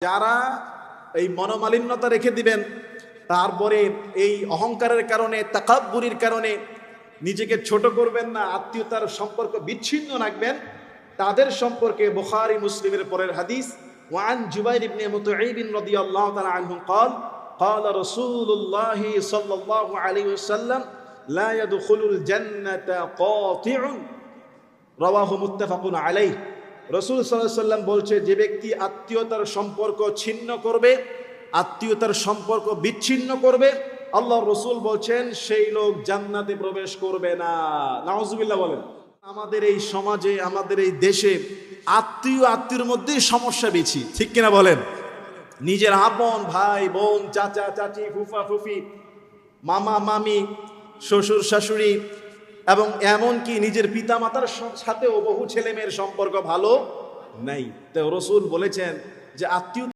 যারা এই মনোমালিন্যতা রেখে দিবেন, তারপরে এই অহংকারের কারণে, তাকাব্বুরির কারণে নিজেকে ছোট করবেন না, আত্মীয়তার সম্পর্ক বিচ্ছিন্ন রাখবেন, তাদের সম্পর্কে বুখারী মুসলিমের পরের হাদিস, ওয়ান জুবাইর ইবনে মুতঈব রাদিয়াল্লাহু তাআলা আনহু قال قال رسول الله صلى الله عليه وسلم لا يدخل الجنة قاطع রাওয়াহু মুত্তাফাকুন আলাইহ। রাসূল সাল্লাল্লাহু আলাইহি ওয়াসাল্লাম বলছে, যে ব্যক্তি আত্মীয়তার সম্পর্ক ছিন্ন করবে, আত্মীয়তার সম্পর্ক বিচ্ছিন্ন করবে, আল্লাহর রাসূল বলছেন সেই লোক জান্নাতে প্রবেশ করবে না। নাউজুবিল্লাহ বলেন। আমাদের এই সমাজে, আমাদের এই দেশে আত্মীয়র মধ্যেই সমস্যা বেশি, ঠিক কিনা বলেন? নিজের আপন ভাই বোন, চাচা চাচি, ফুফা ফুফি, মামা মামি, শ্বশুর শাশুড়ি এবং এমনকি নিজের পিতা মাতার সাথেও বহু ছেলে মেয়ের সম্পর্ক ভালো নাই। তো রাসূল বলেছেন যে আত্মীয়